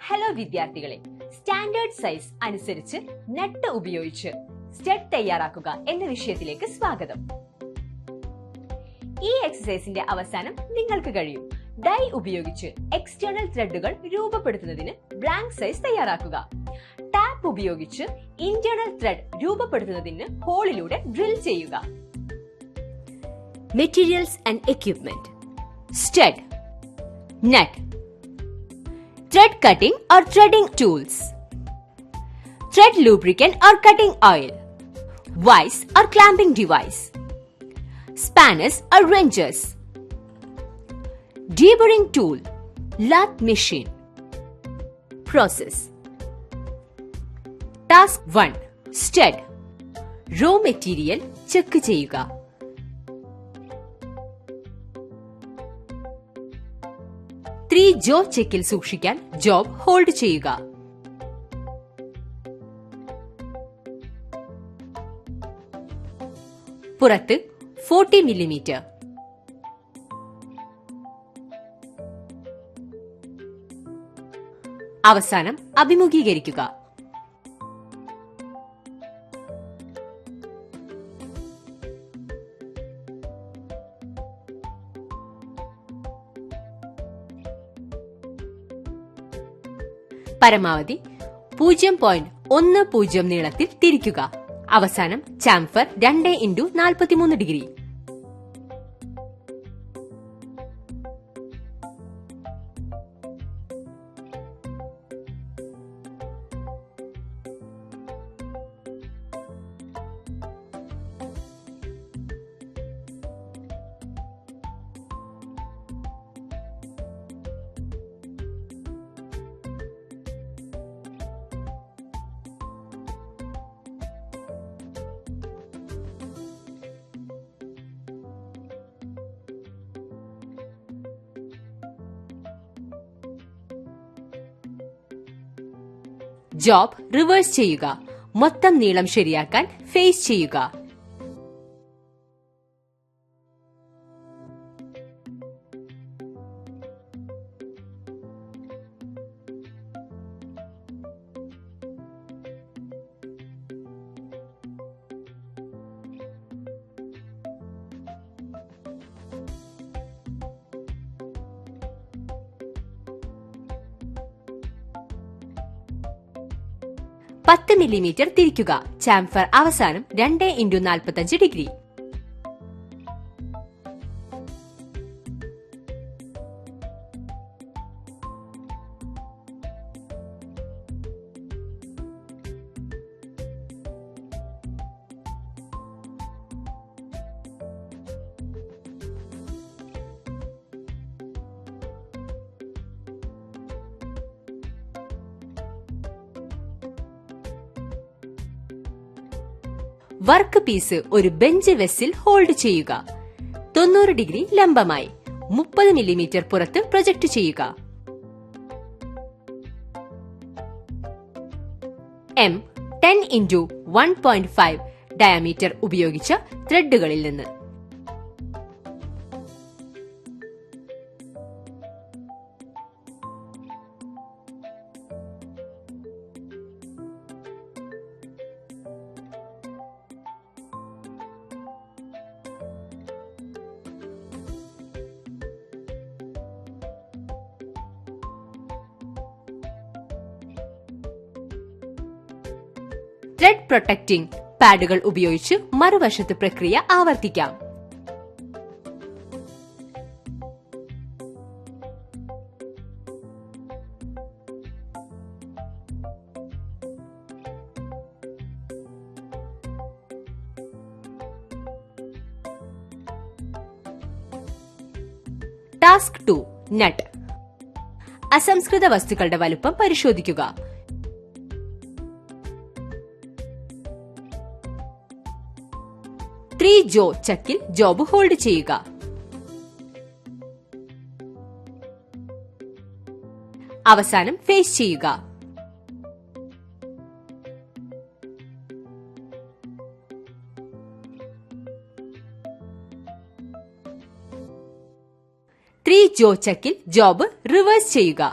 Hello വിദ്യാർത്ഥികളെ, standard size അനുസരിച്ച് നട്ട് ഉപയോഗിച്ച് സ്റ്റഡ് തയ്യാറാക്കുക എന്ന വിഷയത്തിലേക്ക് സ്വാഗതം. ഈ എക്സസൈസിന്റെ അവസാനം നിങ്ങൾക്ക് കഴിയും ഡൈ ഉപയോഗിച്ച് എക്സ്റ്റേണൽ ത്രെഡുകൾ രൂപപ്പെടുത്തുന്നതിന് ബ്ലാങ്ക് സൈസ് തയ്യാറാക്കുക. ടാപ്പ് ഉപയോഗിച്ച് ഇന്റേണൽ ത്രെഡ് രൂപപ്പെടുത്തുന്നതിന് ഹോളിലൂടെ ഡ്രിൽ ചെയ്യുക. Materials and equipment: stud, nut, thread cutting or threading tools, thread lubricant or cutting oil, vise or clamping device, spanners or wrenches, deburring tool, lathe machine. Process: Task 1. Stud. Raw material check ചെയ്യുക. ജോ ചെക്കിൽ സൂക്ഷിക്കാൻ job hold ചെയ്യുക. പുറത്ത് 40 millimetre. അവസാനം അഭിമുഖീകരിക്കുക. പരമാവധി 0.10 നീളത്തിൽ തിരിക്കുക. അവസാനം chamfer 2x43 degree. Job reverse ചെയ്യുക. മൊത്തം നീളം ശരിയാക്കാൻ ഫേസ് ചെയ്യുക. പത്ത് മില്ലിമീറ്റർ തിരിക്കുക. ചാംഫർ അവസാനം 2x45 ഡിഗ്രി. വർക്ക് പീസ് ഒരു ബെഞ്ച് വെസ്സിൽ ഹോൾഡ് ചെയ്യുക. 90 ഡിഗ്രി ലംബമായി 30 മില്ലിമീറ്റർ പുറത്ത് പ്രൊജക്ട് ചെയ്യുക. M 10x1.5 ഡയമീറ്റർ ഉപയോഗിച്ച ത്രെഡുകളിൽ നിന്ന് ത്രെഡ് പ്രൊട്ടക്റ്റിംഗ് പാഡുകൾ ഉപയോഗിച്ച് മറുവശത്ത് പ്രക്രിയ ആവർത്തിക്കാം. ടാസ്ക് 2. നട്ട്. അസംസ്കൃത വസ്തുക്കളുടെ വലുപ്പം പരിശോധിക്കുക. ജോ ചക്കിൽ ജോബ് ഹോൾഡ് ചെയ്യുക. അവസാനം ഫേസ് ചെയ്യുക. ജോ ചക്കിൽ ജോബ് റിവേഴ്സ് ചെയ്യുക.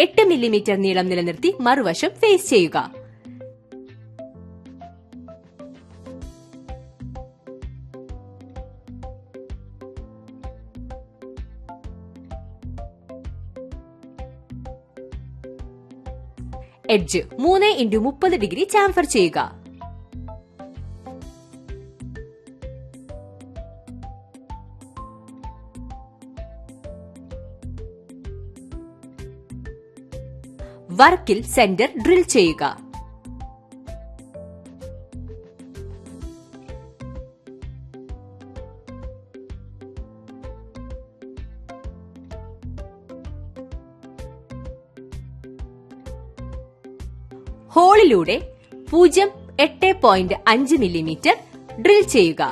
8 മില്ലിമീറ്റർ നീളം നിലനിർത്തി മറുവശം ഫേസ് ചെയ്യുക. എഡ്ജ് 3x30 ഡിഗ്രി ചാംഫർ ചെയ്യുക. വർക്കിൽ സെന്റർ ഡ്രിൽ ചെയ്യുക. ഹോളിലൂടെ 0.8 മില്ലിമീറ്റർ ഡ്രിൽ ചെയ്യുക.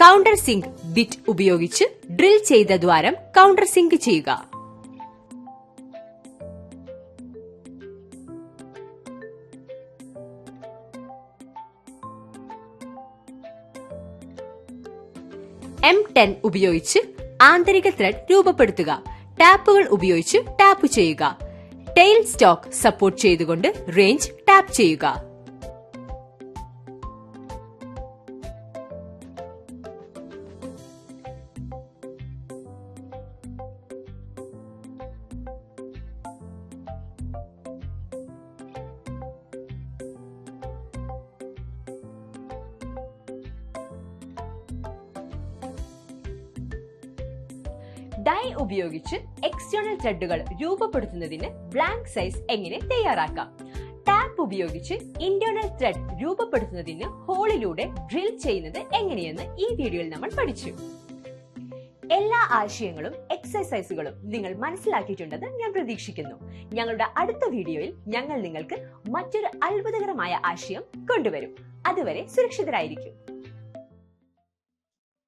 കൗണ്ടർ സിങ്ക് ബിറ്റ് ഉപയോഗിച്ച് ഡ്രിൽ ചെയ്ത ദ്വാരം കൗണ്ടർ സിങ്ക് ചെയ്യുക. M10 ഉപയോഗിച്ച് ആന്തരിക ത്രെഡ് രൂപപ്പെടുത്തുക. ടാപ്പുകൾ ഉപയോഗിച്ച് ടാപ്പ് ചെയ്യുക. ടെയിൽ സ്റ്റോക്ക് സപ്പോർട്ട് ചെയ്തുകൊണ്ട് റേഞ്ച് ടാപ്പ് ചെയ്യുക. ഡൈ ഉപയോഗിച്ച് എക്സ്റ്റേണൽ ത്രെഡുകൾ രൂപപ്പെടുത്തുന്നതിന് ബ്ലാങ്ക് സൈസ് എങ്ങനെ തയ്യാറാക്കാം? ടാപ്പ് ഉപയോഗിച്ച് ഇന്റേണൽ ത്രെഡ് രൂപപ്പെടുത്തുന്നതിന് ഹോളിലൂടെ ഡ്രിൽ ചെയ്യുന്നത് എങ്ങനെയെന്ന് ഈ വീഡിയോയിൽ നമ്മൾ പഠിച്ചു. എല്ലാ ആശയങ്ങളും എക്സസൈസുകളും നിങ്ങൾ മനസ്സിലാക്കിയിട്ടുണ്ടെന്ന് ഞാൻ പ്രതീക്ഷിക്കുന്നു. ഞങ്ങളുടെ അടുത്ത വീഡിയോയിൽ ഞങ്ങൾ നിങ്ങൾക്ക് മറ്റൊരു അത്ഭുതകരമായ ആശയം കൊണ്ടുവരും. അതുവരെ സുരക്ഷിതരായിരിക്കും.